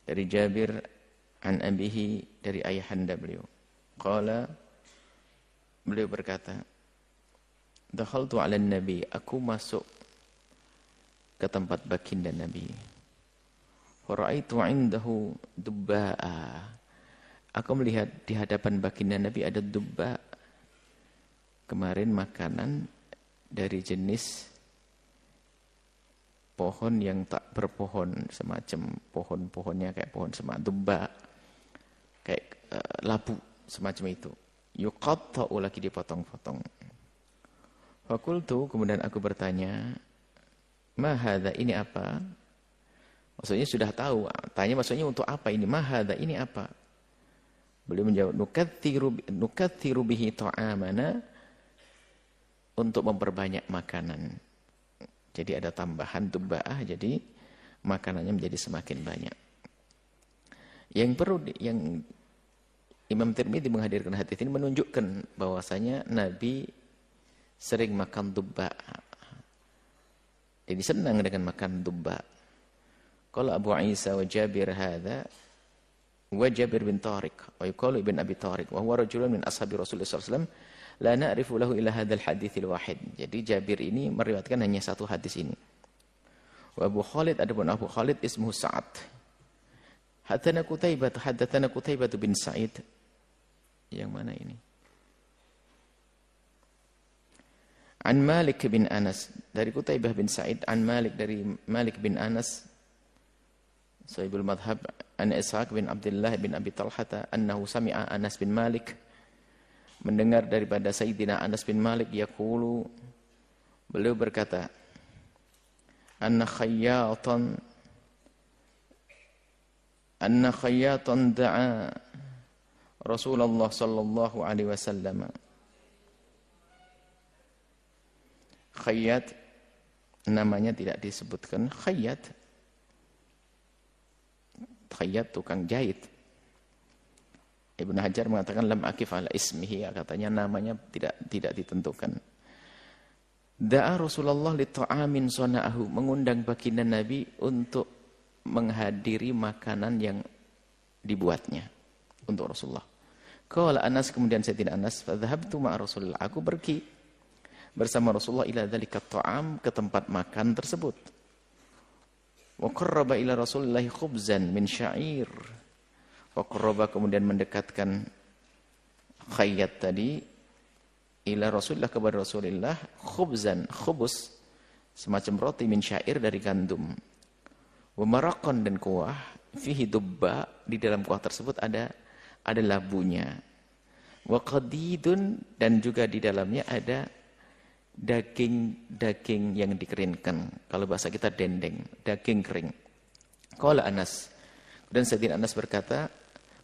dari Jabir an abihi, dari ayahanda beliau. Qala, beliau berkata, dakhaltu 'ala nabi, aku masuk ke tempat baginda Nabi. Fara'aitu 'indahu dubba'a. Aku melihat di hadapan baginda Nabi ada dubba. Kemarin makanan dari jenis pohon yang tak berpohon, semacam pohon-pohonnya kayak pohon semak, dubba, kayak labu semacam itu. Yuqatta'u, lagi dipotong-potong. Fakultu, kemudian aku bertanya, ma hadza, ini apa? Maksudnya sudah tahu, tanya maksudnya untuk apa ini? Ma hadza, ini apa? Beliau menjawab, nukathiru bihi ta'amana, untuk memperbanyak makanan. Jadi ada tambahan dubba'ah, jadi makanannya menjadi semakin banyak. Yang Imam Tirmidzi menghadirkan hadis ini menunjukkan bahwasanya Nabi sering makan dubba'ah. Jadi senang dengan makan dubba. Qala Abu Isa wa Jabir hadza wa Jabir bin Tariq wa yuqalu ibn Abi Tariq wa huwa rajulun min ashabi Rasulullah sallallahu alaihi wasallam la na'rifu lahu illa hadzal haditsil wahid. Jadi Jabir ini meriwayatkan hanya satu hadis ini. Wa Abu Khalid, adapun Abu Khalid ismuhu Sa'ad. Hadatsana Qutaibah bin Sa'id. Yang mana ini? An Malik bin Anas, dari Qutaibah bin Sa'id, an Malik, dari Malik bin Anas, sahibul madhab, an Ishaq bin Abdullah bin Abi Talhata, annahu sami'a Anas bin Malik, mendengar daripada Sayyidina Anas bin Malik, yaqulu, beliau berkata, anna khayyatan da'a Rasulullah sallallahu alaihi wasallam. Khayyat, namanya tidak disebutkan. Khayyat tukang jahit. Ibnu Hajar mengatakan lam akif ala ismihi, katanya namanya tidak ditentukan. Da'a Rasulullah li ta'amin sana'ahu, mengundang baginda Nabi untuk menghadiri makanan yang dibuatnya untuk Rasulullah. Qala Anas, kemudian Sayyidina Anas, fa dhahabtu ma'a Rasulullah, aku pergi bersama Rasulullah ila dzalika ta'am, ke tempat makan tersebut. Wa qarraba ila Rasulillah khubzan min sya'ir. Wa qarraba, kemudian mendekatkan khayyat tadi ila Rasulillah, kepada Rasulullah, khubzan, khubus, semacam roti min sya'ir, dari gandum. Wa maraqan, dan kuah, fihi dubba, di dalam kuah tersebut ada labunya. Wa qadidun, dan juga di dalamnya ada daging yang dikeringkan. Kalau bahasa kita dendeng, daging kering. Qala Anas, dan Sayyidina Anas berkata,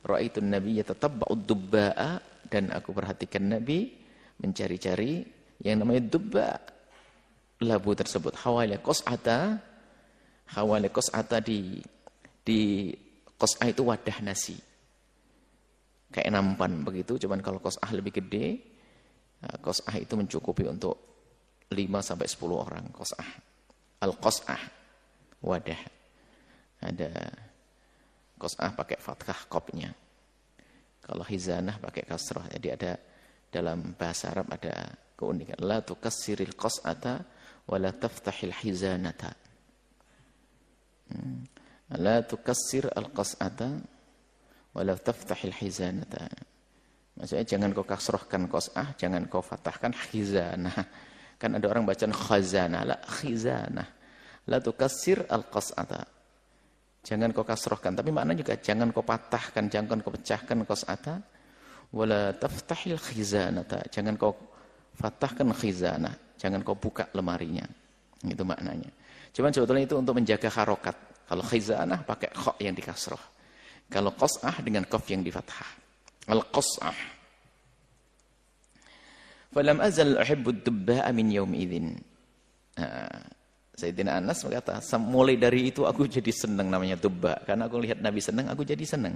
ra'aitun nabiyya tatabba'ud dubba'a, dan aku perhatikan Nabi mencari-cari yang namanya dubba, labu tersebut. Hawala qas'ata, di qas'ah itu wadah nasi, kayak nampan begitu, cuman kalau qas'ah lebih gede. Qas'ah itu mencukupi untuk 5-10 orang. Qas'ah, al-qas'ah, wadah. Ada qas'ah pakai fathah qopnya, kalau hizanah pakai kasrah. Jadi ada dalam bahasa Arab ada keunikan, la tukassiril qas'ata wa la taftahil hizanata. La tukassir al-qas'ata wa la taftahil hizanata. Maksudnya jangan kau kasrohkan qas'ah, jangan kau fathahkan hizanah. Kan ada orang bacaan khazanah, la khizanah. La tukassir al-qas'ata, jangan kau kasrohkan, tapi makna juga jangan kau patahkan, jangan kau pecahkan qas'ata. Wala taftahil khizanata, jangan kau fathahkan khizanah, jangan kau buka lemarinya. Itu maknanya. Cuman sebetulnya itu untuk menjaga harokat. Kalau khizanah pakai kha yang dikasroh, kalau qas'ah dengan qaf yang difathah. Al-qas'ah. Falam azal uhibbu dubba'a min yaum idzin. Sayyidina Anas berkata, mulai dari itu aku jadi senang namanya dubba, karena aku lihat Nabi senang, aku jadi senang.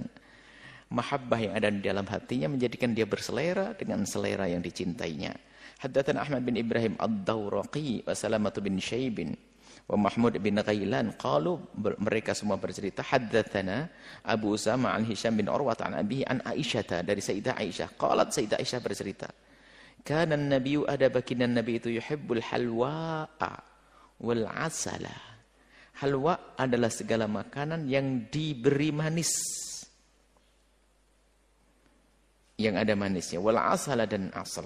Mahabbah yang ada di dalam hatinya menjadikan dia berselera dengan selera yang dicintainya. Haddatsana Ahmad bin Ibrahim ad-Dawraqi wa Salamah bin Syaibin wa Mahmud bin Ghailan qalu, mereka semua bercerita, haddatsana Abu Usama an Hisham bin Urwah an abihi an Aisyah, dari Sayyidah Aisyah, qalat Sayyidah Aisyah bercerita, kana an-nabiyyu, ada baginda Nabi itu, yuhibbul halwa'a wal asala. Halwa adalah segala makanan yang diberi manis, yang ada manisnya, wal asala, dan asal.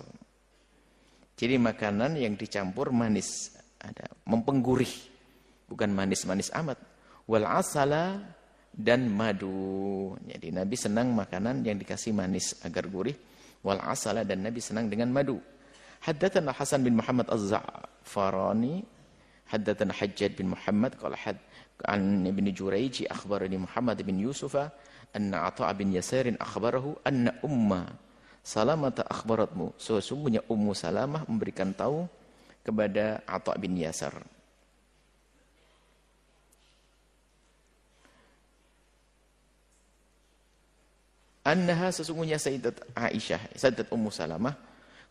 Jadi makanan yang dicampur manis, ada mempenggurih, bukan manis-manis amat. Wal asala, dan madu. Jadi Nabi senang makanan yang dikasih manis agar gurih. Wal asala, dan Nabi senang dengan madu. Haddatsana Hasan bin Muhammad Az-Za'farani, haddatsana Hajjaj bin Muhammad qala an Ibn Jurayj akhbarani Muhammad bin Yusufa anna Atha bin Yasarin akhbarahu anna Umma Salamah akhbaratmu, sesungguhnya Ummu Salamah memberikan tahu kepada Atha bin Yasar. Annaha, sesungguhnya Sayyidat Aisyah, Sayyidat Ummu Salamah,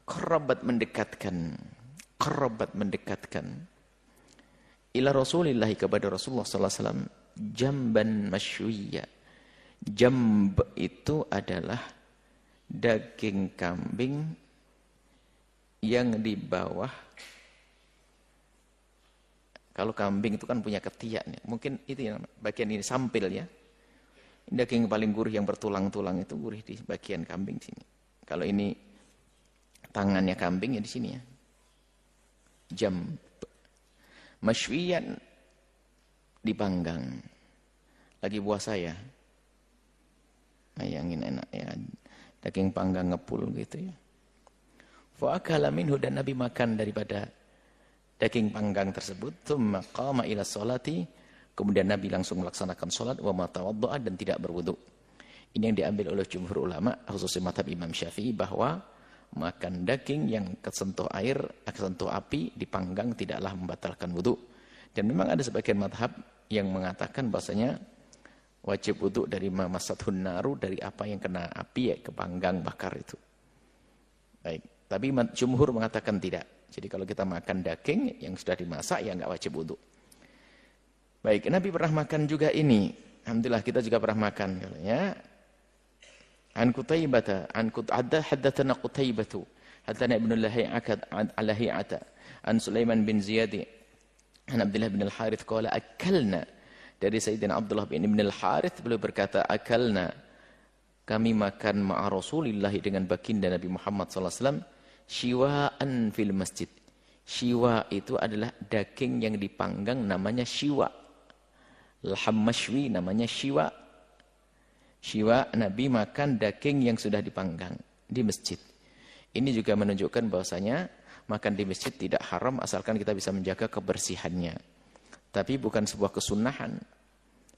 qarabat mendekatkan ila Rasulillah, kepada Rasulullah sallallahu alaihi wasallam, jamban masywiya. Jamb itu adalah daging kambing yang di bawah. Kalau kambing itu kan punya ketiak, mungkin itu yang bagian ini sampil ya. Daging paling gurih yang bertulang-tulang itu gurih di bagian kambing sini. Kalau ini tangannya kambing ya di sini ya. Jamb. Masywiyan, dipanggang. Lagi puasa ya. Bayangin enak ya. Daging panggang ngepul gitu ya. Fa akala minhu, dan Nabi makan daripada daging panggang tersebut. Tsumma qama ila sholati, kemudian Nabi langsung melaksanakan salat, wa ma tawaddaa, dan tidak berwudu. Ini yang diambil oleh jumhur ulama, khususnya mazhab Imam Syafi'i, bahwa makan daging yang kesentuh air, kesentuh api, dipanggang tidaklah membatalkan wudu. Dan memang ada sebagian mazhab yang mengatakan bahasanya wajib wudu dari mamasathun naru, dari apa yang kena api ya, kepanggang bakar itu. Baik, tapi jumhur mengatakan tidak. Jadi kalau kita makan daging yang sudah dimasak ya enggak wajib wudu. Baik, Nabi pernah makan juga ini. Alhamdulillah kita juga pernah makan ya. An Qutaibah, haddatsana Qutaibah, haddatsana Ibnu Lahi'ata, an Sulaiman bin Ziyad, an Abdullah bin Al-Harits qala akalna, dari Sayyidina Abdullah bin Al-Harits beliau berkata, akalna, kami makan ma'a Rasulillah, dengan baginda Nabi Muhammad sallallahu alaihi wasallam, shiwa'an fil masjid. Shiwa itu adalah daging yang dipanggang, namanya shiwa. Laham masywi namanya shiwa. Shiwa, Nabi makan daging yang sudah dipanggang di masjid. Ini juga menunjukkan bahwasanya makan di masjid tidak haram asalkan kita bisa menjaga kebersihannya. Tapi bukan sebuah kesunahan.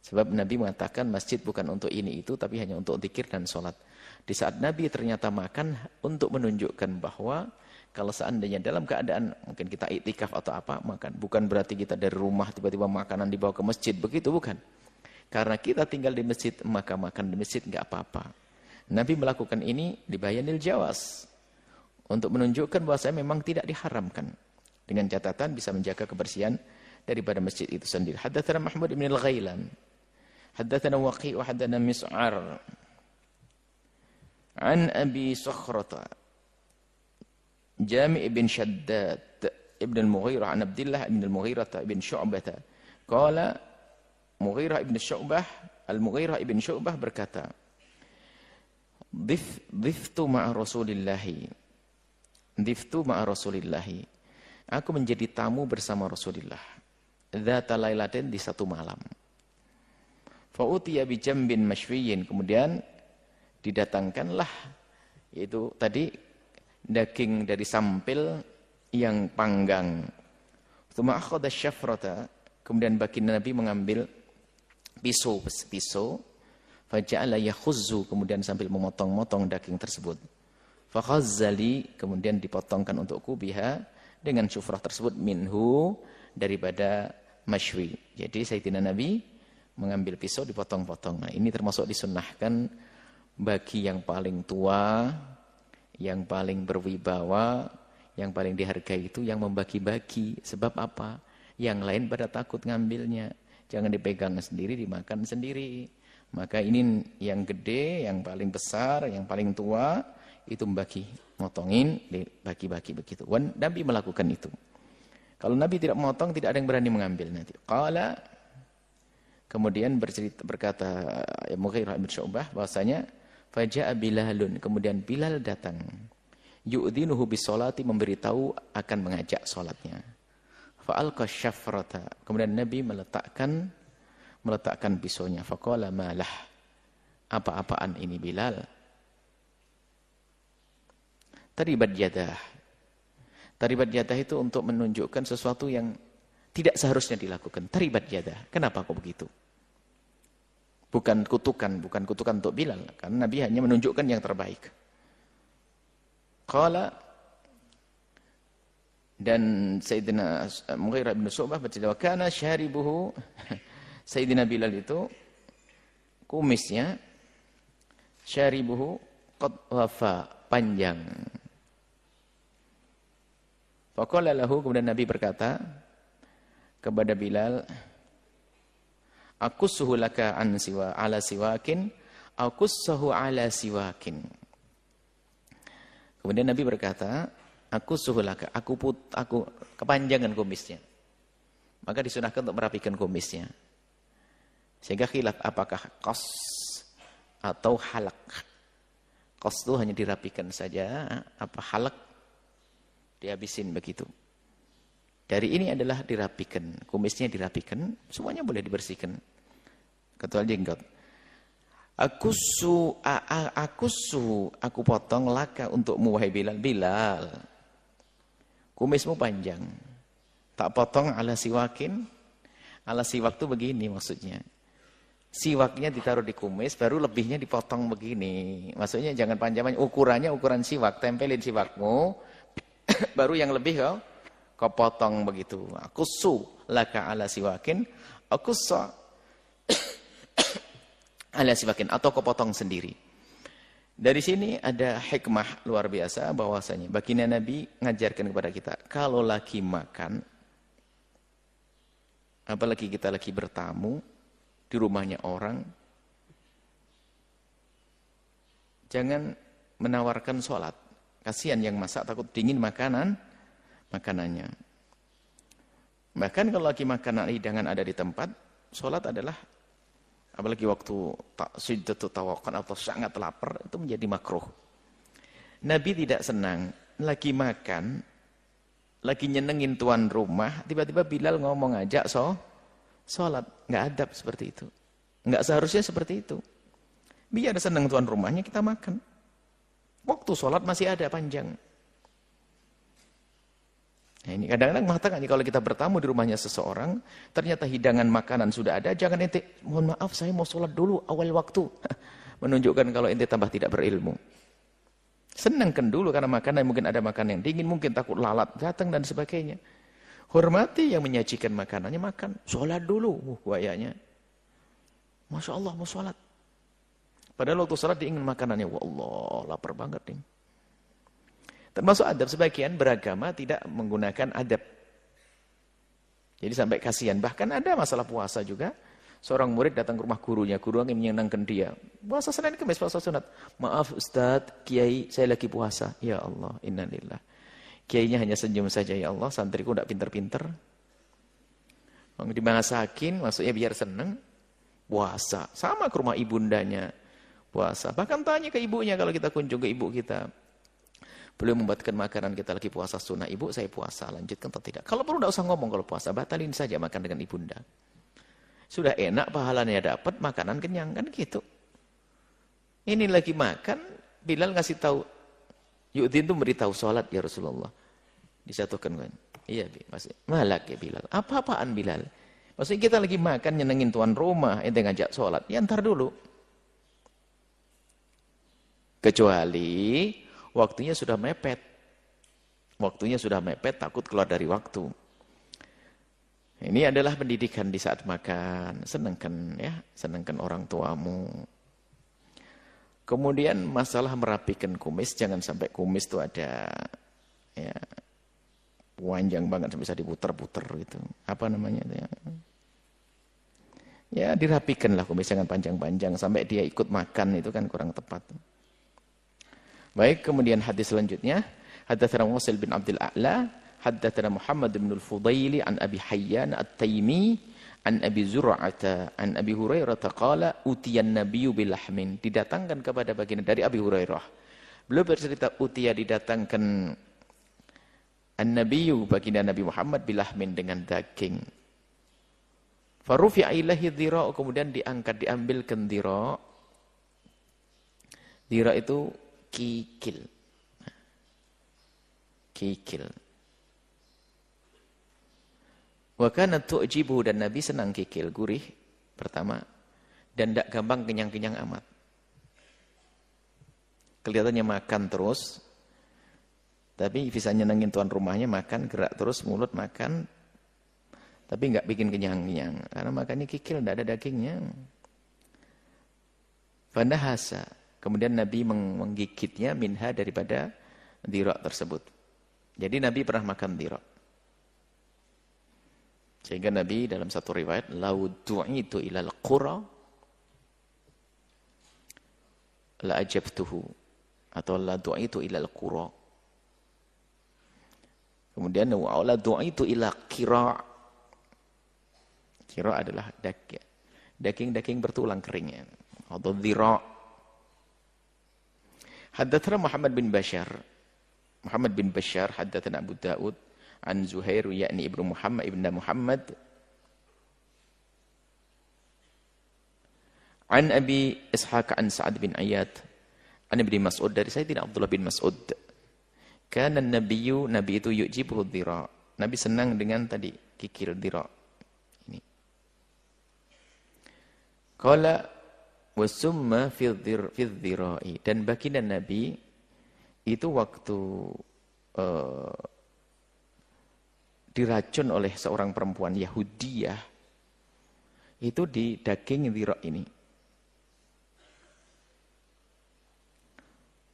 Sebab Nabi mengatakan masjid bukan untuk ini itu, tapi hanya untuk zikir dan sholat. Di saat Nabi ternyata makan untuk menunjukkan bahwa kalau seandainya dalam keadaan mungkin kita iktikaf atau apa, makan. Bukan berarti kita dari rumah tiba-tiba makanan dibawa ke masjid, begitu bukan. Karena kita tinggal di masjid, maka makan di masjid enggak apa-apa. Nabi melakukan ini di bayanil jawas, untuk menunjukkan bahwa saya memang tidak diharamkan. Dengan catatan bisa menjaga kebersihan daripada masjid itu sendiri. Haddatsana Mahmud bin Al-Ghailan, haddatsana Waqi' wa haddatsana Mis'ar an Abi Sakhrata Jami' bin Shaddad ibn al-Mughirah an Abdullah ibn al-Mughirah ibn Syu'bah qala, Mughirah ibn Syu'bah, Al-Mughirah ibn Syu'bah berkata, Dhiftu ma'a Rasulillahi, aku menjadi tamu bersama Rasulullah, dzata lailatin, di satu malam. Fa'utiya bi jambin masywiyin, kemudian didatangkanlah, yaitu tadi daging dari sampil yang panggang. Tsumma akhadha syafrata, kemudian baginda Nabi mengambil pisau, faja'ala yakhuzzu, kemudian sambil memotong-motong daging tersebut. Fakhazzali, kemudian dipotongkan untukku biha, dengan syufrah tersebut, minhu, daripada masywi. Jadi Sayyidina Nabi mengambil pisau dipotong-potong. Nah, ini termasuk disunnahkan bagi yang paling tua, yang paling berwibawa, yang paling dihargai itu yang membagi-bagi. Sebab apa? Yang lain pada takut ngambilnya. Jangan dipegang sendiri, dimakan sendiri. Maka ini yang gede, yang paling besar, yang paling tua, itu membagi, motongin, dibagi-bagi begitu. Nabi melakukan itu. Kalau Nabi tidak memotong, tidak ada yang berani mengambil nanti. Qala, kemudian berkata Mughirah bin Syu'bah bahwasanya faja'a Bilalun, kemudian Bilal datang. Yu'dhinuhu bisolati, memberitahu akan mengajak salatnya. Fa'alqa syafrata, kemudian Nabi meletakkan pisaunya. Faqala malah, apa-apaan ini Bilal? Taribat yadah. Taribat yadah itu untuk menunjukkan sesuatu yang tidak seharusnya dilakukan. Taribat yadah. Kenapa kok begitu? Bukan kutukan untuk Bilal. Karena Nabi hanya menunjukkan yang terbaik. Qala, dan Sayyidina Mughirah bin Syu'bah bercerita, kana syaribuhu, Sayyidina Bilal itu kumisnya syaribuhu qad wafa, panjang. Faqala lahu, kemudian Nabi berkata kepada Bilal, aqussuhu laka an ala siwakin, aqussuhu ala siwakin. Kemudian Nabi berkata, aku suhulaka, aku kepanjangan kumisnya. Maka disunahkan untuk merapikan kumisnya. Sehingga khilaf apakah qas atau halak. Qas itu hanya dirapikan saja, apa halak dihabisin begitu. Dari ini adalah dirapikan, kumisnya dirapikan, semuanya boleh dibersihkan. Kecuali jenggot. Aku potong laka untukmu wahai Bilal. Bilal, kumismu panjang. Tak potong ala siwakin. Ala siwak itu begini maksudnya. Siwaknya ditaruh di kumis, baru lebihnya dipotong begini. Maksudnya jangan panjang, ukurannya ukuran siwak. Tempelin siwakmu, baru yang lebih kau potong begitu. Aqussu laka ala siwakin. Aqussa ala siwakin, atau kau potong sendiri. Dari sini ada hikmah luar biasa bahwasanya baginda Nabi ngajarkan kepada kita, kalau lagi makan, apalagi kita lagi bertamu di rumahnya orang, jangan menawarkan sholat. Kasihan yang masak, takut dingin makanannya. Bahkan kalau lagi makanan hidangan ada di tempat, sholat adalah, apalagi waktu syiddatul tawaqan atau sangat lapar, itu menjadi makruh. Nabi tidak senang lagi makan, lagi nyenengin tuan rumah, tiba-tiba Bilal ngomong ngajak sholat. Nggak adab seperti itu. Nggak seharusnya seperti itu. Biar senang tuan rumahnya, kita makan. Waktu sholat masih ada panjang. Nah, ini kadang-kadang mengatakan kalau kita bertamu di rumahnya seseorang, ternyata hidangan makanan sudah ada, jangan ente, mohon maaf saya mau sholat dulu awal waktu. Menunjukkan kalau ente tambah tidak berilmu. Senangkan dulu karena makanan, mungkin ada makanan yang dingin, mungkin takut lalat datang dan sebagainya. Hormati yang menyajikan makanannya, makan. Sholat dulu, buayanya. Masya Allah mau sholat. Padahal waktu sholat dia ingin makanannya, wah Allah lapar banget nih. Termasuk adab, sebagian beragama tidak menggunakan adab. Jadi sampai kasihan. Bahkan ada masalah puasa juga. Seorang murid datang ke rumah gurunya. Guru ingin menyenangkan dia. Puasa Senin Kamis, puasa sunat. Maaf Ustadz, Kiai saya lagi puasa. Ya Allah, innalillah. Kiainya hanya senyum saja. Ya Allah, santriku tidak pinter-pinter. Dimasakin, maksudnya biar senang. Puasa. Sama ke rumah ibundanya. Puasa. Bahkan tanya ke ibunya kalau kita kunjung ke ibu kita. Beliau membuatkan makanan, kita lagi puasa sunnah, ibu saya puasa, lanjutkan atau tidak. Kalau perlu tidak usah ngomong kalau puasa, batalin saja makan dengan ibunda. Sudah enak, pahalanya dapat, makanan kenyang, kan gitu. Ini lagi makan, Bilal ngasih tahu, Yu'dhin itu beritahu sholat ya Rasulullah. Disatukan kan. Iya, masih malak ya Bilal. Apa-apaan Bilal? Maksudnya kita lagi makan, nyenengin tuan rumah, ente ngajak sholat, ya ntar dulu. Kecuali waktunya sudah mepet. Waktunya sudah mepet, takut keluar dari waktu. Ini adalah pendidikan di saat makan. Senangkan ya, senangkan orang tuamu. Kemudian masalah merapikan kumis, jangan sampai kumis itu ada ya, panjang banget bisa diputer-puter gitu. Apa namanya itu ya? Ya dirapikan lah jangan panjang-panjang sampai dia ikut makan itu kan kurang tepat. Baik, kemudian hadis selanjutnya, haddatsana Wasil bin Abdul A'la, haddatsana Muhammad bin Al-Fudaili an Abi Hayyan At-Taimi an Abi Zur'ata an Abi Hurairah qala utiyan nabiyyu bilahmin, didatangkan kepada baginda dari Abi Hurairah. Beliau bercerita utiya didatangkan an-nabiyyu baginda Nabi Muhammad bilahmin dengan daging. Farufi'a ilaihi dhira, kemudian diangkat diambilkan dhira. Dhira itu kikil. Kikil. Wa kanat tu'jibu, dan Nabi senang kikil, gurih pertama dan tidak gampang kenyang-kenyang amat. Kelihatannya makan terus tapi bisa nyenengin tuan rumahnya, makan gerak terus mulut makan tapi enggak bikin kenyang-kenyang karena makannya kikil, tidak ada dagingnya. Fanahasa, kemudian Nabi menggigitnya minha daripada dhira tersebut. Jadi Nabi pernah makan dhira. Sehingga Nabi dalam satu riwayat, lau du'itu ilal qura la ajabtuhu, atau la du'itu ilal qura. Kemudian la du'itu ila qira'. Qira' adalah daging bertulang keringnya. Atau dhira'. Haddatsana Muhammad bin Bashar haddatsana Abu Daud an Zuhair yakni ibnu Muhammad an Abi Ishaq an Sa'ad bin Ayyad an Ibnu Mas'ud, dari Sayyidina Abdullah bin Mas'ud, kana nabi itu yujibuhu dhira, Nabi senang dengan tadi kikil dhira ini. Qala wasumma fi dhira'i, dan baginda Nabi itu waktu diracun oleh seorang perempuan Yahudiyah itu di daging dhira ini.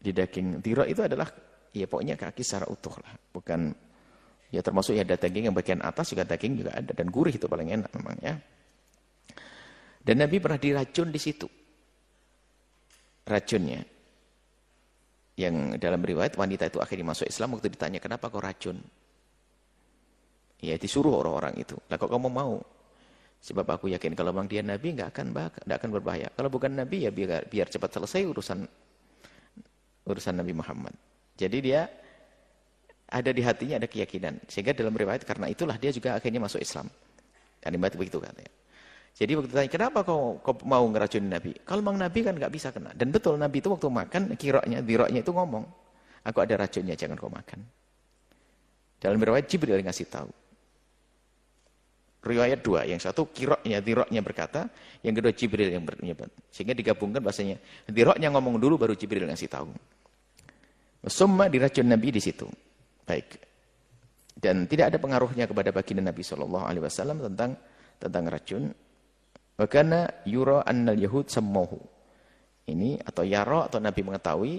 Di daging dhira itu adalah ya pokoknya kaki secara utuh lah, bukan ya termasuk ya ada daging yang bagian atas juga, daging juga ada, dan gurih itu paling enak memang ya. Dan Nabi pernah diracun di situ. Racunnya. Yang dalam riwayat wanita itu akhirnya masuk Islam waktu ditanya, kenapa kau racun? Ya disuruh orang-orang itu. Lah kok kamu mau? Sebab aku yakin kalau memang dia Nabi enggak akan berbahaya. Kalau bukan Nabi ya biar cepat selesai urusan Nabi Muhammad. Jadi dia ada di hatinya ada keyakinan. Sehingga dalam riwayat karena itulah dia juga akhirnya masuk Islam. Kalimat begitu katanya. Jadi waktu ditanya, kenapa kau mau ngeracunin Nabi? Kalau memang Nabi kan nggak bisa kena. Dan betul Nabi itu waktu makan, dhira'nya itu ngomong, aku ada racunnya, jangan kau makan. Dalam riwayat Jibril ngasih tahu. Riwayat dua, yang satu dhira'nya berkata, yang kedua Jibril yang menyebut. Sehingga digabungkan bahasanya, dhira'nya ngomong dulu baru Jibril ngasih tahu. Summa diracun Nabi di situ. Baik. Dan tidak ada pengaruhnya kepada baginda Nabi SAW tentang racun. Wakana yura annal yahud sammahu. Ini atau yara atau Nabi mengetahui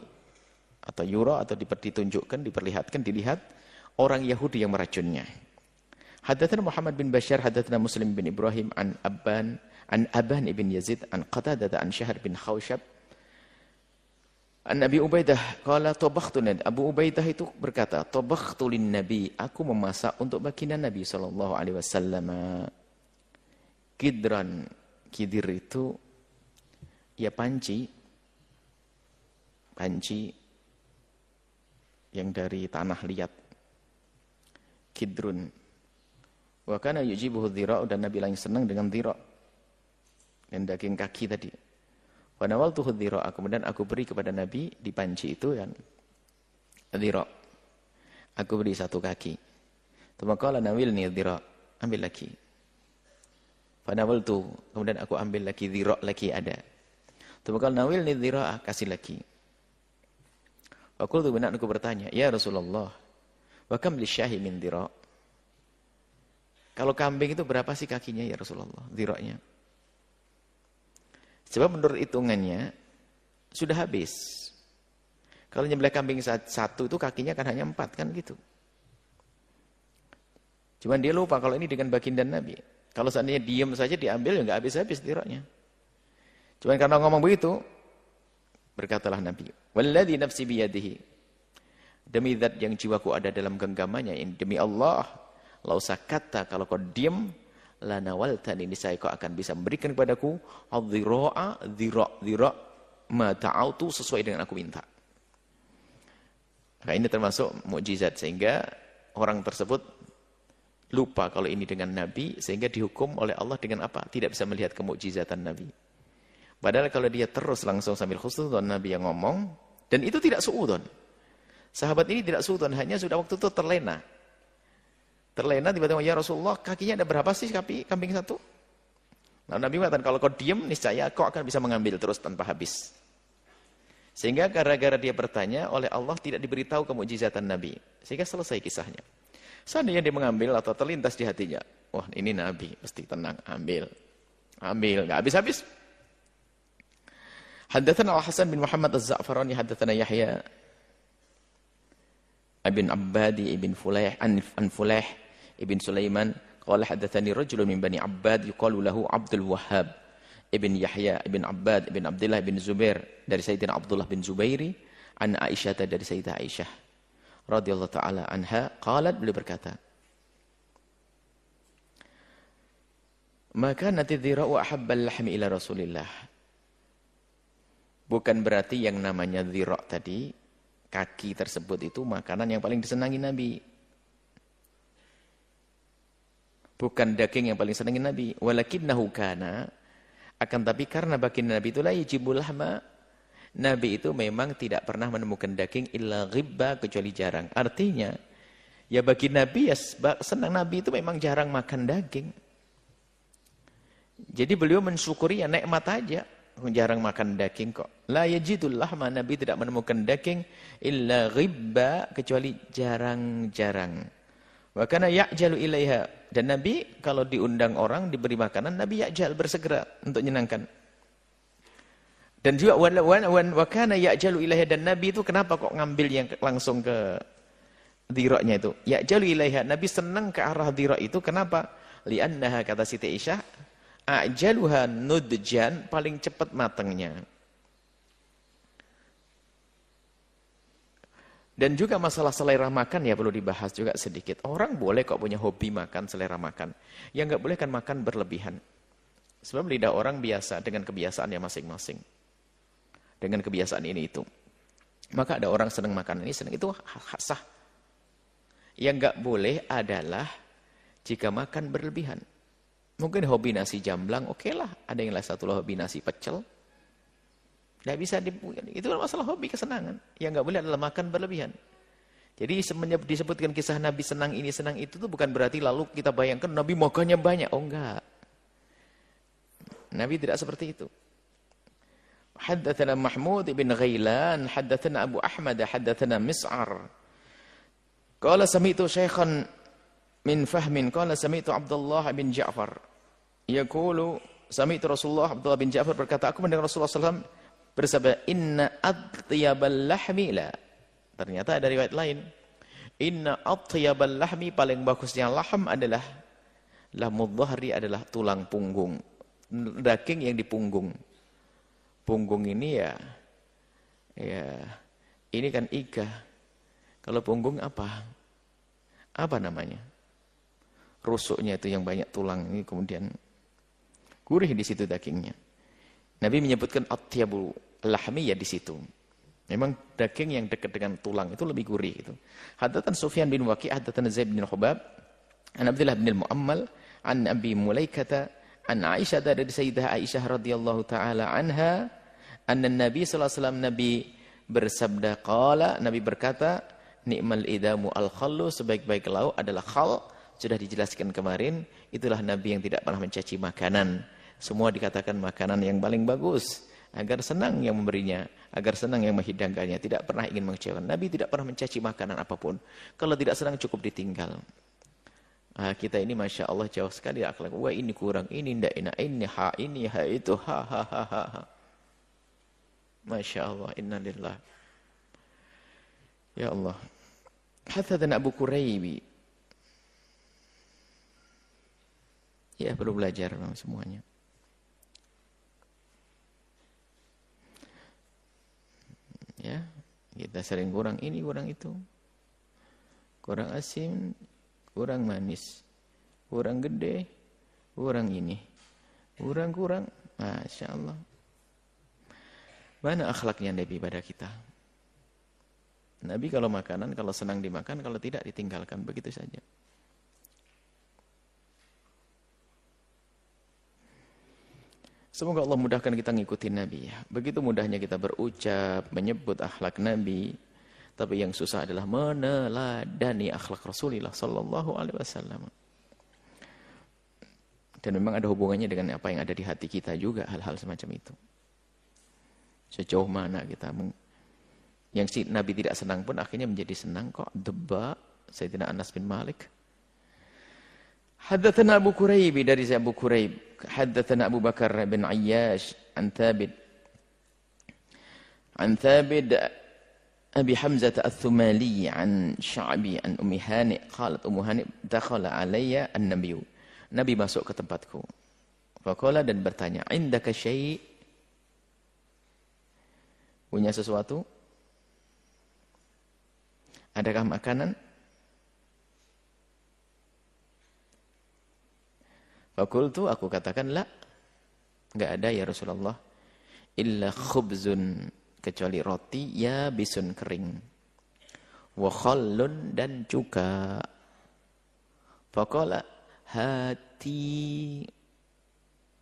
atau yura atau ditunjukkan, dilihat orang Yahudi yang meracunnya. Haddatsana Muhammad bin Bashar haddatsana Muslim bin Ibrahim an Aban ibn Yazid an Qatadah an Syahr bin Khawshab an Abi Ubaidah qala tabakhtu. Abu Ubaidah itu berkata, tabakhtu lin Nabi, aku memasak untuk baginda Nabi sallallahu alaihi wasallam kidran. Kidir itu ya panci yang dari tanah liat. Kidrun. Wa kana yujibuhu dhira', dan Nabi lain senang dengan dhira'. Dan daging kaki tadi. Wa nawaltuhu dhira', kemudian aku beri kepada Nabi di panci itu kan dhira'. Aku beri satu kaki. Tsumma nawilni dhira', ambil lagi. Fanawaltu, kemudian aku ambil lagi dhira' lagi ada. Tsumma nawilni dhira', kasih lagi. Faqultu, benar aku bertanya, ya Rasulullah, wa kam lisyahi min dhira'? Kalau kambing itu berapa sih kakinya ya Rasulullah, dhira'nya? Sebab menurut hitungannya sudah habis. Kalau nyembelih kambing satu itu kakinya kan hanya 4 kan gitu. Cuman dia lupa kalau ini dengan baginda Nabi. Kalau seandainya diam saja diambil ya nggak habis-habis diroknya. Cuman karena ngomong begitu, berkatalah Nabi, "Walladzi nafsi biyadihi." Demi zat yang jiwaku ada dalam genggamannya, ini demi Allah, lau sakata, kalau kau diam, lanawaltani, niscaya kau akan bisa memberikan kepadaku adh-dhira'a, dhira' ma ta'autu, sesuai dengan aku minta. Nah, ini termasuk mukjizat sehingga orang tersebut lupa kalau ini dengan Nabi, sehingga dihukum oleh Allah dengan apa? Tidak bisa melihat kemukjizatan Nabi. Padahal kalau dia terus langsung sambil khusnudon Nabi yang ngomong, dan itu tidak suudon. Sahabat ini tidak suudon, hanya sudah waktu itu terlena. Terlena tiba-tiba, ya Rasulullah, kakinya ada berapa sih kambing satu? Nah, Nabi mengatakan, kalau kau diam, niscaya kau akan bisa mengambil terus tanpa habis. Sehingga gara-gara dia bertanya, oleh Allah tidak diberitahu kemukjizatan Nabi. Sehingga selesai kisahnya. Seandainya dia mengambil atau terlintas di hatinya, wah ini Nabi, mesti tenang, ambil. Ambil, nggak habis-habis. Haddatsana Al-Hasan bin Muhammad Az-Za'farani, haddatsana Yahya ibn Abbadi ibn Fulayh an Fulayh ibn Sulaiman qala haddatsani rajulun min Bani Abbad yuqalu lahu Abdul Wahhab ibn Yahya ibn Abbad ibn Abdullah ibn Zubair, dari Sayyidina Abdullah bin Zubairi, an Aisyah, dari Sayyidah Aisyah radhiyallahu taala anha, qalat, beliau berkata, maka nanti dzira'u ahabbal lahmi ila Rasulillah. Bukan berarti yang namanya dzira' tadi, kaki tersebut itu makanan yang paling disenangi Nabi. Bukan daging yang paling disenangi Nabi. Walakinnahu kana, akan tapi karena baginda Nabi itulah yajibul lahma, Nabi itu memang tidak pernah menemukan daging illa ghibba, kecuali jarang. Artinya, ya bagi Nabi ya senang, Nabi itu memang jarang makan daging. Jadi beliau mensyukuri ya nikmat aja. Jarang makan daging kok. La yajidul lahma, Nabi tidak menemukan daging illa ghibba, kecuali jarang-jarang. Wa kana ya'jalu ilaiha, dan Nabi kalau diundang orang diberi makanan, Nabi ya'jal, bersegera untuk menyenangkan. Dan juga wa kana ya'jalu ilaiha, dan Nabi itu kenapa kok ngambil yang langsung ke dhira'nya itu? Ya'jalu ilaiha, Nabi senang ke arah dhira' itu, kenapa? Li'annaha, kata Siti Aisyah, ajaluha nudjan, paling cepat matangnya. Dan juga masalah selera makan ya perlu dibahas juga sedikit. Orang boleh kok punya hobi makan, selera makan. Yang nggak boleh kan makan berlebihan. Sebab lidah orang biasa dengan kebiasaannya masing-masing. Dengan kebiasaan ini itu. Maka ada orang senang makan ini, senang itu sah. Yang nggak boleh adalah jika makan berlebihan. Mungkin hobi nasi jamblang, oke lah. Ada yang satu hobi nasi pecel. Tidak bisa, itu masalah hobi, kesenangan. Yang nggak boleh adalah makan berlebihan. Jadi semenjak disebutkan kisah Nabi senang ini, senang itu tuh bukan berarti lalu kita bayangkan Nabi makannya banyak. Oh enggak. Nabi tidak seperti itu. Haddatsana Mahmud ibn Ghailan, haddatsana Abu Ahmad, haddatsana Mis'ar. Qala sami'tu syaikhan min fahmin, qala sami'tu Abdullah bin Ja'far. Yaqulu sami'tu Rasulullah, Abdullah bin Ja'far berkata, aku mendengar Rasulullah SAW bersabda, inna atyabal lahmi la. Ternyata ada riwayat lain. Inna atyabal lahmi, paling bagusnya laham adalah lahmudz dhahri, adalah tulang punggung. Daging yang di punggung. Punggung ini ya ini kan iga. Kalau punggung apa? Apa namanya? Rusuknya itu yang banyak tulang ini, kemudian gurih di situ dagingnya. Nabi menyebutkan atyabu lahmi ya di situ. Memang daging yang dekat dengan tulang itu lebih gurih itu. Haddatsana Sufyan bin Waqi', haddatsana Zaid bin Hubab, an Abdullah bin Al-Mu'ammal, an Abi Mulaikata, an Aisyah, dari Sayyidah Aisyah radhiyallahu taala anha, anna Nabi sallallahu alaihi wasallam, Nabi bersabda, qala, Nabi berkata, ni'mal idamu al-khallu, sebaik-baik lauk adalah khal. Sudah dijelaskan kemarin, itulah Nabi yang tidak pernah mencaci makanan. Semua dikatakan makanan yang paling bagus, agar senang yang memberinya, agar senang yang menghidangkannya, tidak pernah ingin mengecewakan. Nabi tidak pernah mencaci makanan apapun. Kalau tidak senang cukup ditinggal. Kita ini Masya Allah jauh sekali akhlak. Wah ini kurang, ini tidak enak, ini ha itu, ha. Masya Allah, innalillah. Ya Allah. Haddatsana Abu Quraibi. Ya, perlu belajar memang semuanya. Ya, kita sering kurang ini, kurang itu. Kurang asin, kurang manis. Kurang gede, kurang ini. Kurang. Masya Allah. Mana akhlaknya Nabi pada kita? Nabi kalau makanan, kalau senang dimakan, kalau tidak ditinggalkan. Begitu saja. Semoga Allah mudahkan kita ngikutin Nabi ya. Begitu mudahnya kita berucap, menyebut akhlak Nabi. Tapi yang susah adalah meneladani akhlak Rasulullah sallallahu alaihi wasallam. Dan memang ada hubungannya dengan apa yang ada di hati kita juga, hal-hal semacam itu. Sejauh mana kita yang si Nabi tidak senang pun akhirnya menjadi senang kok. Deba Sayyidina Anas bin Malik. Haddatsana Abu Quraib dari Abu Quraib. Haddatsana Abu Bakar bin Ayyash an Thabit Abi Hamzah al-Thumali an Sya'bi an Ummi Hani qalat Ummu Hani dakhala alayya an-nabiy. Nabi masuk ke tempatku. Faqala dan bertanya, "Indaka syai'?" Punya sesuatu? Adakah makanan? Fakultu, aku katakan, la, enggak ada ya Rasulullah. Illa khubzun, kecuali roti, ya bisun kering. Wa khallun, dan cuka. Faqala, hati.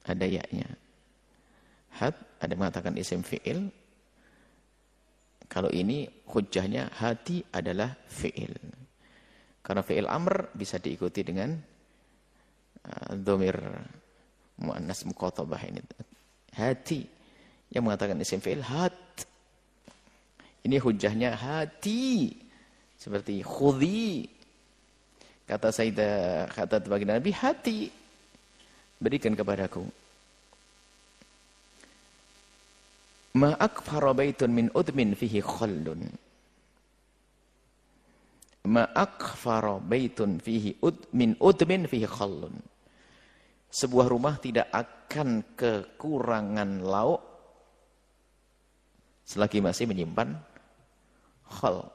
Ada ya-nya. Hat, ada mengatakan isim fi'il. Kalau ini hujjahnya, hati adalah fi'il. Karena fi'il amr bisa diikuti dengan dhamir muannas muqatabah ini. Hati yang mengatakan isim fi'il hat. Ini hujjahnya hati. Seperti khudhi. Kata baginda Nabi, hati. Berikan kepadaku. Ma akfara baitun min udmin fihi khallun. Ma akfara baitun min udmin fihi khallun. Sebuah rumah tidak akan kekurangan lauk selagi masih menyimpan khal.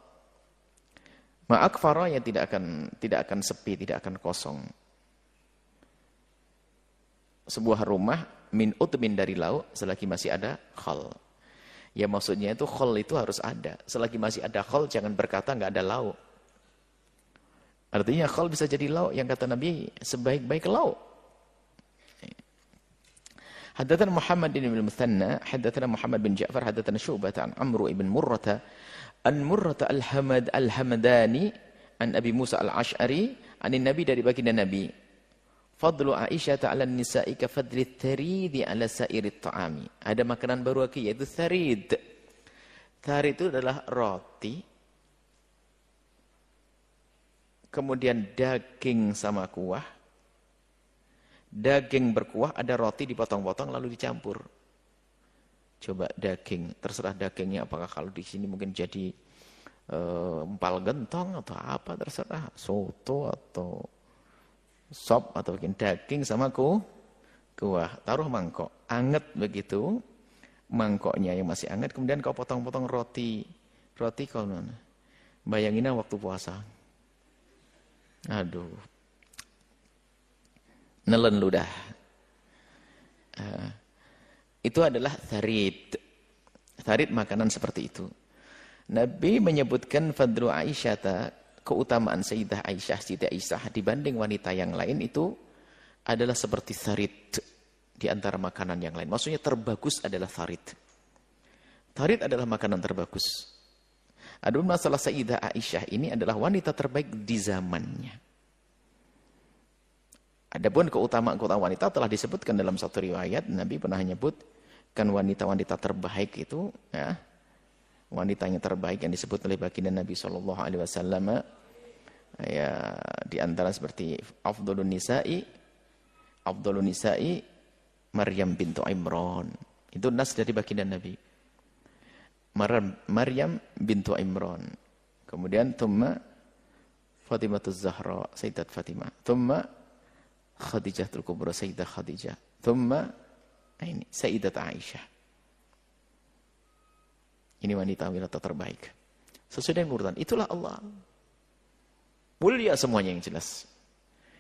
Ma akfara yang tidak akan sepi, tidak akan kosong. Sebuah rumah min udmin dari lauk selagi masih ada khal. Ya maksudnya itu khal itu harus ada. Selagi masih ada khal jangan berkata enggak ada lauk. Artinya khal bisa jadi lauk yang kata Nabi sebaik-baik lauk. Haddatsana Muhammad bin Muthanna, haddatsana Muhammad bin Ja'far, haddatsana Syu'bah an Amr ibn Murrah, an Murrah al-Hamadani, an Abi Musa al-Ash'ari, an Nabi dari baginda Nabi. Fadlu Aisyah ta'ala nisa'i ka fadli tharidi ala sa'iri ta'ami. Ada makanan baru lagi yaitu tharid. Tharid itu adalah roti, kemudian daging sama kuah. Daging berkuah, ada roti dipotong-potong lalu dicampur. Coba daging, terserah dagingnya apakah kalau di sini mungkin jadi empal gentong atau apa terserah, soto atau sop atau bikin daging sama kuah. Taruh mangkok, anget begitu. Mangkoknya yang masih anget, kemudian kau potong-potong roti. Roti kau mana? Bayanginlah waktu puasa. Aduh. Nelen ludah. Itu adalah tharid. Tharid makanan seperti itu. Nabi menyebutkan fadlu Aisyah, keutamaan Sayyidah Aisyah, Siti Aisyah dibanding wanita yang lain itu adalah seperti tharid di antara makanan yang lain. Maksudnya terbagus adalah tharid. Tharid adalah makanan terbagus. Adapun masalah Sayyidah Aisyah ini adalah wanita terbaik di zamannya. Adapun keutamaan wanita telah disebutkan dalam satu riwayat. Nabi pernah menyebutkan wanita-wanita terbaik itu, ya, wanita yang terbaik yang disebut oleh baginda Nabi SAW, ya, di antara seperti Afdhalun Nisa'i Maryam bintu Imran. Itu nas dari baginda Nabi. Maryam bintu Imran. Kemudian thumma Fatimah Zahra, Sayyidat Fatimah. Thumma Khadijatul Kubra, Sayyidah Khadijah. Thumma ini Sayyidat Aisyah. Ini wanita-wanita terbaik. Sesuai dengan urutan. Itulah Allah. Mulia semuanya yang jelas.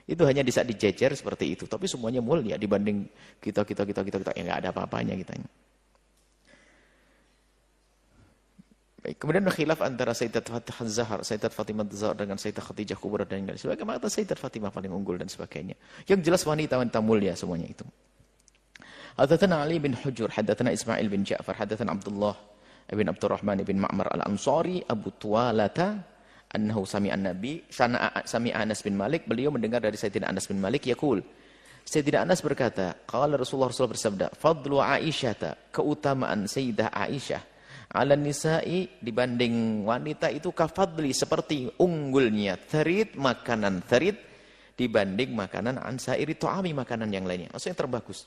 Itu hanya di saat dijejer seperti itu. Tapi semuanya mulia dibanding kita. Ya nggak ada apa-apanya kita. Baik. Kemudian khilaf antara Sayyidat Zahar, Sayyidat Fatimah Zahar dengan Sayyidah Khadijah Kubra dan lain sebagainya. Maka Sayyidat Fatimah paling unggul dan sebagainya. Yang jelas wanita-wanita mulia semuanya itu. Hadatsana Ali bin Hujur, hadatsana Ismail bin Ja'far, hadatsana Abdullah ibn Abdurrahman ibn Ma'mar al-Ansari Abu Tuwalata annahu sami'an Nabi sami'a Anas bin Malik, beliau mendengar dari Sayyidina Anas bin Malik yaqul, Sayyidina Anas berkata, qala Rasulullah bersabda, fadlu Aisyah, keutamaan Sayyidah Aisyah ala nisa'i dibanding wanita itu kafadli, seperti unggulnya tharid, makanan tharid dibanding makanan ansairi tu'ami, makanan yang lainnya, maksudnya terbagus.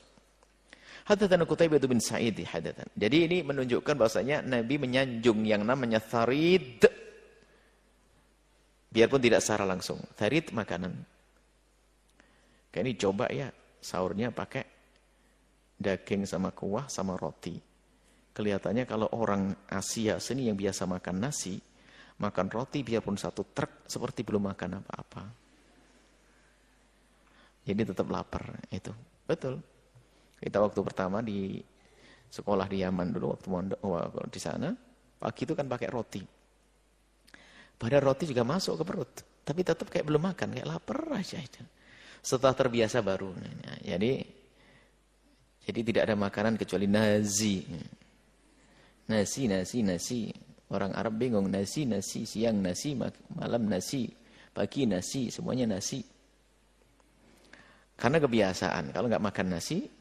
Hadatsana Qutaibah bin Sa'id hadatan. Jadi ini menunjukkan bahwasanya Nabi menyanjung yang namanya tharid. Biarpun tidak secara langsung. Tharid makanan. Kayak ini coba ya sahurnya pakai daging sama kuah sama roti. Kelihatannya kalau orang Asia sini yang biasa makan nasi, makan roti biarpun satu truk seperti belum makan apa-apa. Jadi tetap lapar itu. Betul. Kita waktu pertama di sekolah di Yaman dulu, waktu mondok di sana, pagi itu kan pakai roti. Padahal roti juga masuk ke perut, tapi tetap kayak belum makan, kayak lapar aja itu. Setelah terbiasa baru. Jadi tidak ada makanan kecuali nasi. Nasi. Orang Arab bingung, nasi, siang nasi, malam nasi, pagi nasi, semuanya nasi. Karena kebiasaan, kalau nggak makan nasi,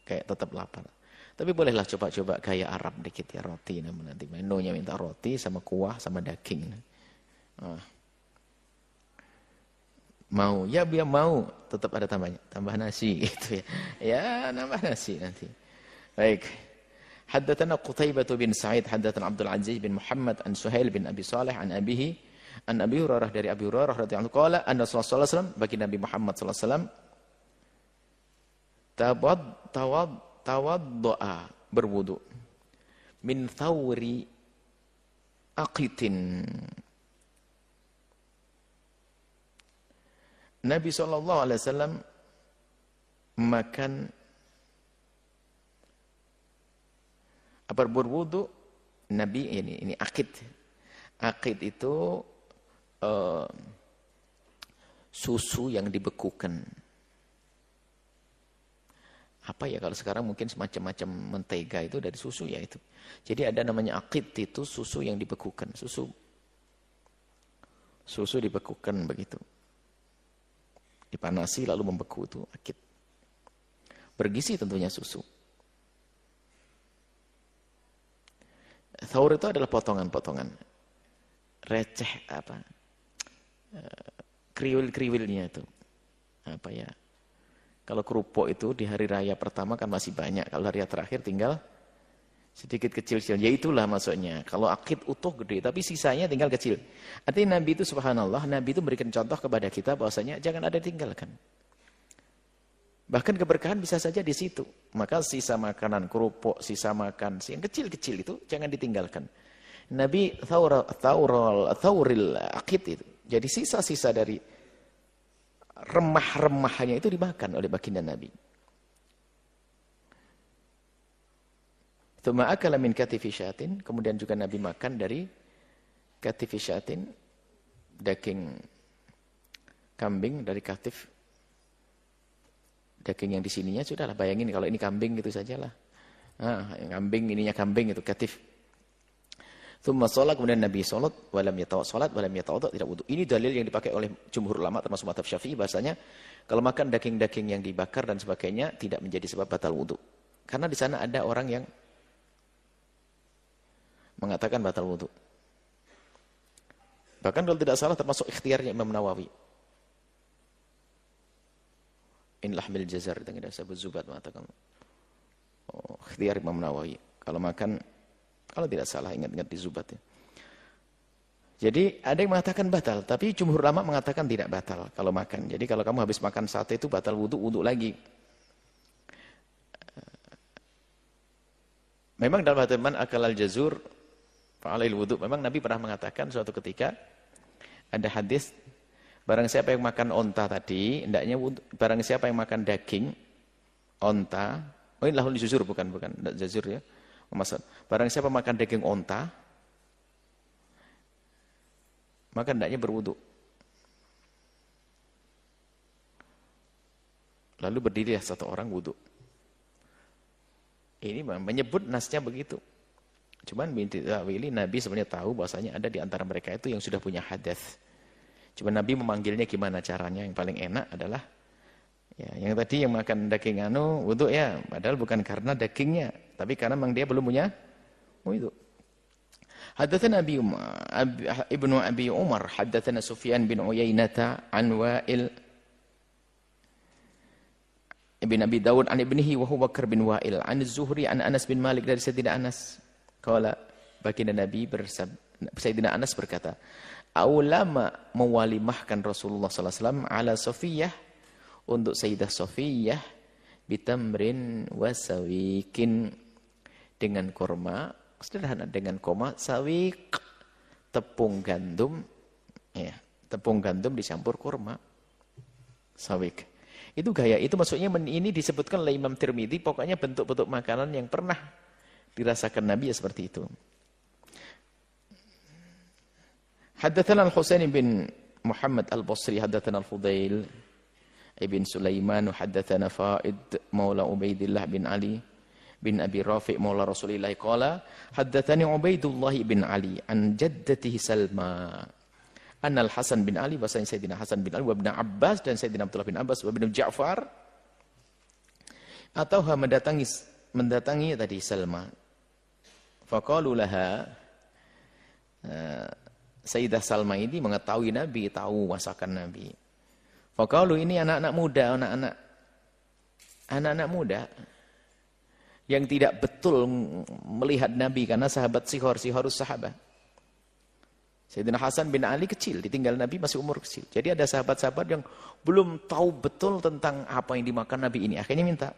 kayak tetap lapar. Tapi bolehlah coba-coba gaya Arab dikit ya, roti nanti menunya minta roti sama kuah sama daging. Mau, ya biar mau, tetap ada tambahnya, tambah nasi gitu ya. Ya, nambah nasi nanti. Baik. Haddatsana Qutaibah bin Sa'id, haddatsana Abdul Aziz bin Muhammad an Suhail bin Abi Saleh an abihi an Abi Hurairah, dari Abi Hurairah radhiyallahu anhu qala anna Rasulullah sallallahu alaihi wasallam, bagi Nabi Muhammad sallallahu alaihi wasallam, tawaddo'a, berwudu, min thawri aqitin. Nabi SAW makan, berwudu, Nabi ini aqid. Aqid itu susu yang dibekukan. Apa ya kalau sekarang mungkin semacam-macam mentega itu dari susu ya itu. Jadi ada namanya aqid, itu susu yang dibekukan, susu dibekukan begitu. Dipanasi lalu membeku itu aqid. Bergizi tentunya susu. Thawr itu adalah potongan-potongan. Receh apa? Kriwil-kriwilnya itu. Apa ya? Kalau kerupuk itu di hari raya pertama kan masih banyak. Kalau hari terakhir tinggal sedikit kecil-kecil. Ya itulah maksudnya. Kalau akid utuh gede, tapi sisanya tinggal kecil. Artinya Nabi itu subhanallah, Nabi itu memberikan contoh kepada kita bahwasanya jangan ada tinggalkan. Bahkan keberkahan bisa saja di situ. Maka sisa makanan kerupuk, sisa makan yang kecil-kecil itu jangan ditinggalkan. Nabi thawril akid itu. Jadi sisa-sisa dari remah-remahnya itu dimakan oleh baginda Nabi. Tsumma akala min katifi syatin, kemudian juga Nabi makan dari katifi syatin, daging kambing dari katif. Daging yang di sininya sudahlah, bayangin kalau ini kambing gitu sajalah. Kambing ininya kambing itu katif. Tsumma shalat, kemudian Nabi salat, walam yatawadda, tidak wudu. Ini dalil yang dipakai oleh jumhur ulama termasuk mazhab Syafi'i, bahasanya kalau makan daging-daging yang dibakar dan sebagainya tidak menjadi sebab batal wudu. Karena di sana ada orang yang mengatakan batal wudu. Bahkan kalau tidak salah termasuk ikhtiarnya Imam Nawawi. In lahmil jazar, dengan sahabat Zubat mengatakan, ikhtiar Imam Nawawi. Kalau makan, kalau tidak salah, ingat-ingat di Zubat ya. Jadi ada yang mengatakan batal, tapi jumhur ulama mengatakan tidak batal kalau makan. Jadi kalau kamu habis makan sate itu batal wudu, wudu lagi. Memang dalam hadis man akalal jazur fa'alail wudu. Memang Nabi pernah mengatakan suatu ketika ada hadis barang siapa yang makan onta tadi, hendaknya wudu. Barang siapa yang makan daging onta, oh ini lahul jazur bukan jazur ya. Barang siapa makan daging onta, maka hendaknya berwudu. Lalu berdirilah satu orang wudu. Ini menyebut nasnya begitu. Cuman binti Tawili Nabi sebenarnya tahu bahwasanya ada di antara mereka itu yang sudah punya hadas. Cuma Nabi memanggilnya gimana caranya, yang paling enak adalah ya, yang tadi yang makan daging wudu ya, padahal bukan karena dagingnya, tapi karena memang dia belum punya wudu. Haddatsana Ibnu Abi Umar, haddatsana Sufyan bin Uyainah an Wa'il Ibn Abi Dawud an ibnihi wa huwa Bakar bin Wa'il an Zuhri an Anas bin Malik dari Sayyidina Anas. Qala baginda Nabi Sayyidina Anas berkata, "Aulama mewalimahkan Rasulullah sallallahu alaihi wasallam ala Safiyah untuk Sayyidah Safiyah bitamrin wasawikin dengan kurma." Sederhana, dengan koma sawik, tepung gandum ya, tepung gandum dicampur kurma. Sawik. Itu gaya, itu maksudnya ini disebutkan oleh Imam Tirmidzi, pokoknya bentuk-bentuk makanan yang pernah dirasakan Nabi ya seperti itu. Haddatsana Al-Husain bin Muhammad Al-Basri, haddatsana Al-Fudail ibn Sulaiman, haddatsana Faid maula Ubaidillah bin Ali bin Abi Rafi' maula Rasulillah qala haddatsani Ubaidullah bin Ali an jaddatihi Salma anna Al-Hasan bin Ali bahasanya Sayyidina Hasan bin Ali wa Ibn Abbas dan Sayyidina Abdullah bin Abbas wa Ibn Ja'far atau mendatangi tadi Salma faqalu laha Sayyidah Salma ini mengetahui Nabi, tahu masakan Nabi. Faqalu ini anak-anak muda yang tidak betul melihat Nabi karena sahabat sihorus sahabat. Sayyidina Hasan bin Ali kecil, ditinggal Nabi masih umur kecil. Jadi ada sahabat-sahabat yang belum tahu betul tentang apa yang dimakan Nabi ini. Akhirnya minta,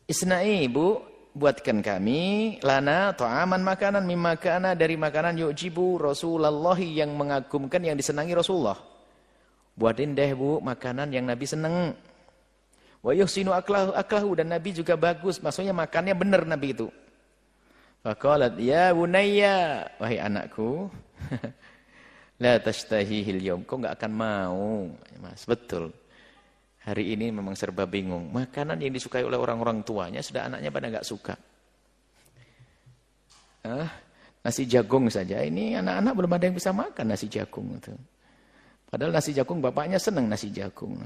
"Isna'i Bu, buatkan kami lana ta'aman makanan mimmakana dari makanan yujibu Rasulullah yang mengagumkan, yang disenangi Rasulullah. Buatin deh Bu makanan yang Nabi senang. Wa yuhsinu aklahu dan Nabi juga bagus, maksudnya makannya benar Nabi itu." Faqalat ya bunayya, wahai anakku, la tashtahihil yaum, kau enggak akan mau. Mas, betul. Hari ini memang serba bingung. Makanan yang disukai oleh orang-orang tuanya sudah anaknya pada enggak suka. Nasi jagung saja ini anak-anak belum ada yang bisa makan nasi jagung itu. Padahal nasi jagung bapaknya senang nasi jagung.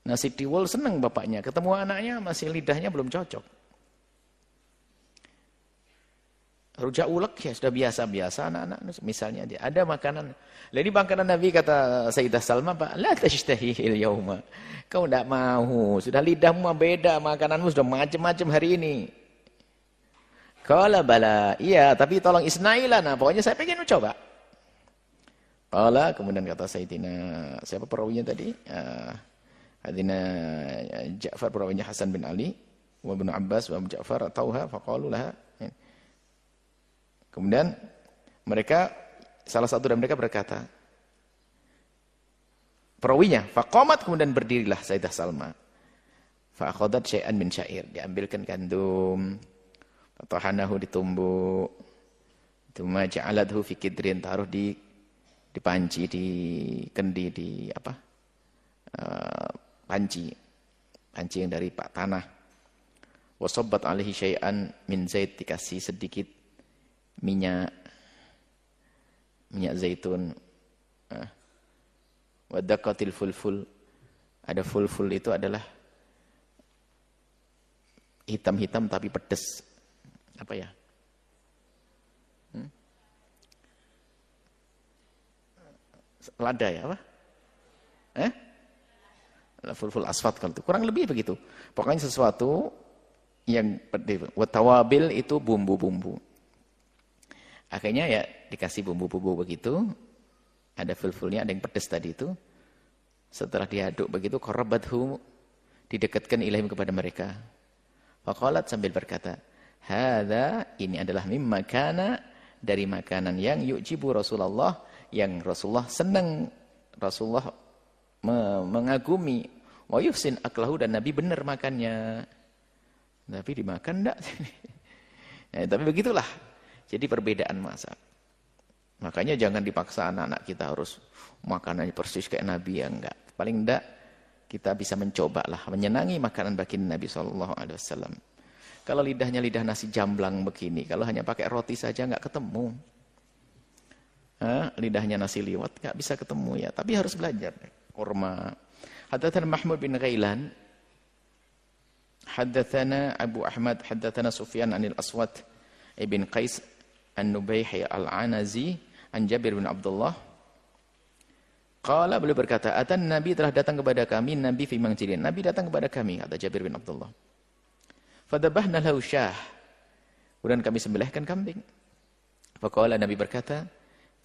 Nasi tiwul senang bapaknya, ketemu anaknya masih lidahnya belum cocok. Rujak ulek ya sudah biasa-biasa anak-anak. Misalnya dia ada makanan. Lah ini makanan Nabi kata Sayyidah Salma, Pak, la tashtahihil yauma. Kau enggak mau, sudah lidahmu beda, makananmu sudah macam-macam hari ini. Qala bala, iya, tapi tolong isnailah. Nah, pokoknya saya pengen mencoba. Qala, kemudian kata Sayyidina, siapa perawinya tadi? Hadina Ja'far, perawinya Hasan bin Ali, wa Ibnu Abbas wa Ja'far tauha faqalu laha. Kemudian mereka, salah satu dari mereka berkata, perawinya, faqamat, kemudian berdirilah Sayyidah Salma. Fa'akhadat syai'an min syair, diambilkan gandum, fatahanahu ditumbuk, thumma ja'alathu fi kidrin, taruh di panci, di kendi, di apa? Panci yang dari tanah. Wasabbat alaihi syai'an min zait, dikasih sedikit minyak zaitun. Wadaqatil fulful, ada fulful itu adalah hitam-hitam tapi pedas. Apa ya? Lada ya apa? Fulful asfat kalau itu. Kurang lebih begitu. Pokoknya sesuatu yang pedas. Watawabil itu bumbu-bumbu. Akhirnya ya dikasih bumbu-bumbu begitu. Ada fulfulnya, ada yang pedas tadi itu. Setelah diaduk begitu, qarabathu, didekatkan ilaihim kepada mereka. Faqalat sambil berkata, hadza, ini adalah mimma kana, dari makanan yang yu'jibu Rasulullah, yang Rasulullah senang, Rasulullah mengagumi, wa yuhsin aklahu, dan Nabi benar makannya. Tapi dimakan enggak? Ya, tapi begitulah. Jadi perbedaan masa. Makanya jangan dipaksa anak-anak kita harus makanannya persis kayak Nabi, ya enggak. Paling enggak kita bisa mencoba lah, menyenangi makanan baginda Nabi SAW. Kalau lidahnya lidah nasi jamblang begini, kalau hanya pakai roti saja enggak ketemu. Lidahnya nasi liwet enggak bisa ketemu ya. Tapi harus belajar. Kurma. Haddatsana Mahmud bin Ghailan. Haddatsana Abu Ahmad, haddatsana Sufyan anil Aswad ibn Qais An-Nubayhi Al-Anazi an Jabir bin Abdullah. Qala, beliau berkata, atan Nabi, telah datang kepada kami Nabi fi mangjirin. Nabi datang kepada kami, kata Jabir bin Abdullah. Fadabahna lahu syah. Kemudian kami sembelihkan kambing. Faqala, Nabi berkata,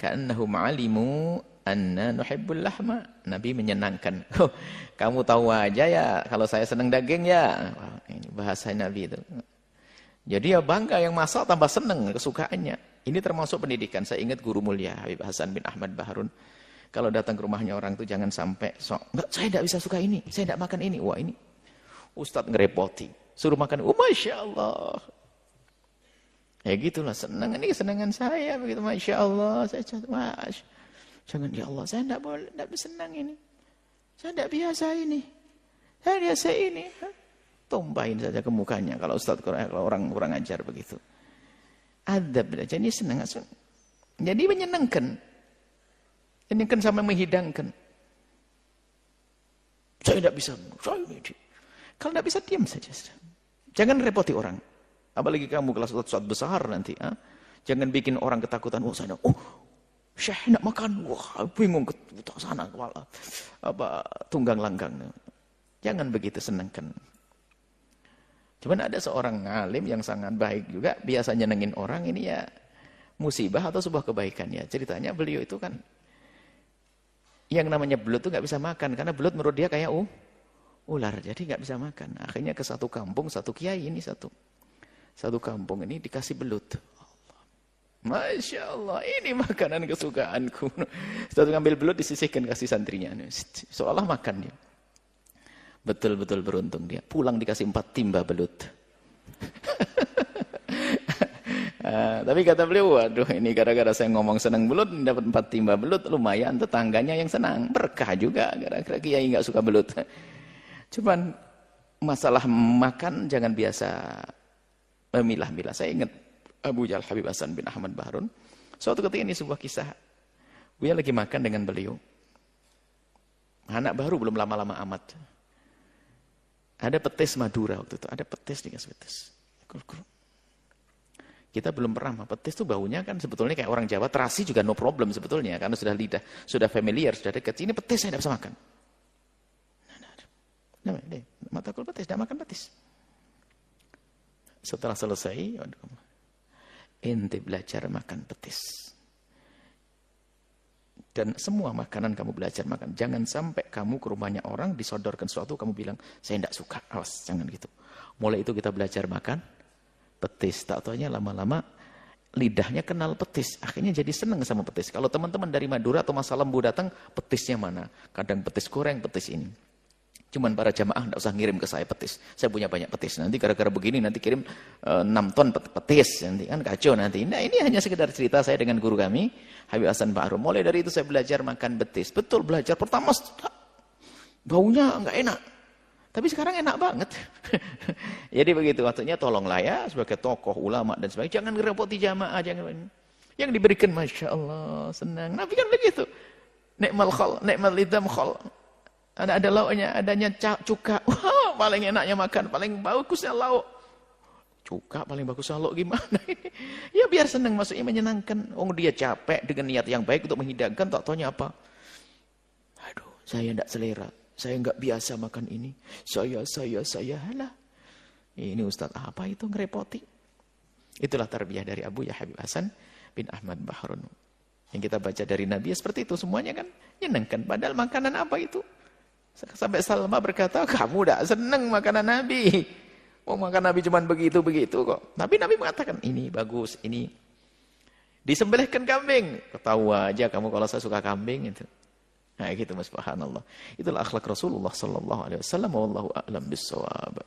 ka'annahum alimu anna nuhibbul lahma. Nabi menyenangkan. Oh, kamu tahu aja ya kalau saya senang daging ya. Wah, ini bahasa Nabi itu. Jadi ya bangga, yang masak tambah senang kesukaannya. Ini termasuk pendidikan. Saya ingat guru mulia Habib Hasan bin Ahmad Baharun. Kalau datang ke rumahnya orang itu jangan sampai enggak, saya tidak bisa suka ini, saya tidak makan ini. Wah, ini Ustadz ngerepoti. Suruh makan, Masya Allah. Ya gitulah, senang, ini kesenangan saya begitu, Masya Allah. Saya jangan, ya Allah, saya tidak boleh, tidak senang ini. Saya tidak biasa ini. Saya biasa ini. Tumpahin saja ke mukanya kalau Ustaz, kalau orang kurang ajar begitu. Adab, jadi senang. Jadi menyenangkan. Menyenangkan sama menghidangkan. Saya tidak bisa. Kalau tidak bisa, diam saja. Jangan repoti orang. Apalagi kamu kelas Ustaz besar nanti. Jangan bikin orang ketakutan. Syekh tidak makan. Wah, bingung ke sana kepala. Tunggang langgang. Jangan begitu, senangkan. Cuman ada seorang alim yang sangat baik juga, biasanya nyenengin orang, ini ya musibah atau sebuah kebaikan ya. Ceritanya beliau itu kan, yang namanya belut itu nggak bisa makan, karena belut menurut dia kayak ular, jadi nggak bisa makan. Akhirnya ke satu kampung, satu kiai ini satu kampung ini dikasih belut. Masya Allah, ini makanan kesukaanku. Satu ngambil belut disisihkan kasih santrinya, seolah makan dia. Betul-betul beruntung dia. Pulang dikasih 4 timba belut. Tapi kata beliau, waduh ini gara-gara saya ngomong senang belut, dapat 4 timba belut, lumayan tetangganya yang senang. Berkah juga, gara-gara kiai nggak suka belut. Cuman masalah makan jangan biasa memilah-milah. Saya ingat Abu Jahal Habib Hasan bin Ahmad Baharun. Suatu ketika ini sebuah kisah. Dia lagi makan dengan beliau. Anak baru belum lama-lama amat. Ada petis Madura waktu itu, ada petis dikasih petis. Kita belum pernah, petis itu baunya kan sebetulnya kayak orang Jawa, terasi juga no problem sebetulnya, karena sudah lidah, sudah familiar, sudah dekat. Ini petis saya tidak bisa makan. Mata kul petis, tidak makan petis. Setelah selesai, ente belajar makan petis. Dan semua makanan kamu belajar makan. Jangan sampai kamu ke rumahnya orang, disodorkan sesuatu, kamu bilang, saya tidak suka. Awas, jangan gitu. Mulai itu kita belajar makan petis. Tak taunya lama-lama lidahnya kenal petis. Akhirnya jadi senang sama petis. Kalau teman-teman dari Madura atau Masa Lembu datang, petisnya mana? Kadang petis goreng, petis ini. Cuman para jamaah tidak usah ngirim ke saya petis. Saya punya banyak petis. Nanti gara-gara begini nanti kirim 6 ton petis. Nanti kan kacau nanti. Nah ini hanya sekedar cerita saya dengan guru kami, Habib Hasan Baharun. Mulai dari itu saya belajar makan petis. Betul belajar. Pertama baunya enggak enak. Tapi sekarang enak banget. Jadi begitu. Waktunya tolonglah ya sebagai tokoh, ulama dan sebagainya. Jangan ngerepoti jamaah. Yang diberikan Masya Allah senang. Nabi kan begitu. Ni'mal khal, ni'mal lidam khal. Ada lauknya, adanya cuka. Wah, paling enaknya makan, paling bagusnya lauk. Cuka paling bagusnya lauk gimana ini? Ya biar senang, maksudnya menyenangkan. Dia capek dengan niat yang baik untuk menghidangkan, tak taunya apa? Aduh, saya tidak selera. Saya enggak biasa makan ini. Saya. Halah. Ini Ustaz apa itu ngerepoti? Itulah tarbiyah dari Abu Habib Hasan bin Ahmad Bahrun. Yang kita baca dari Nabi ya seperti itu, semuanya kan nyenengkan. Padahal makanan apa itu? Sampai Salma berkata, kamu tidak senang makanan Nabi. Oh, makan Nabi cuma begitu-begitu kok. Tapi Nabi mengatakan, ini bagus, ini. Disembelihkan kambing. Ketawa aja kamu kalau saya suka kambing itu. Nah gitu, subhanallah. Itulah akhlak Rasulullah sallallahu alaihi wasallam, wallahu a'lam bissawab.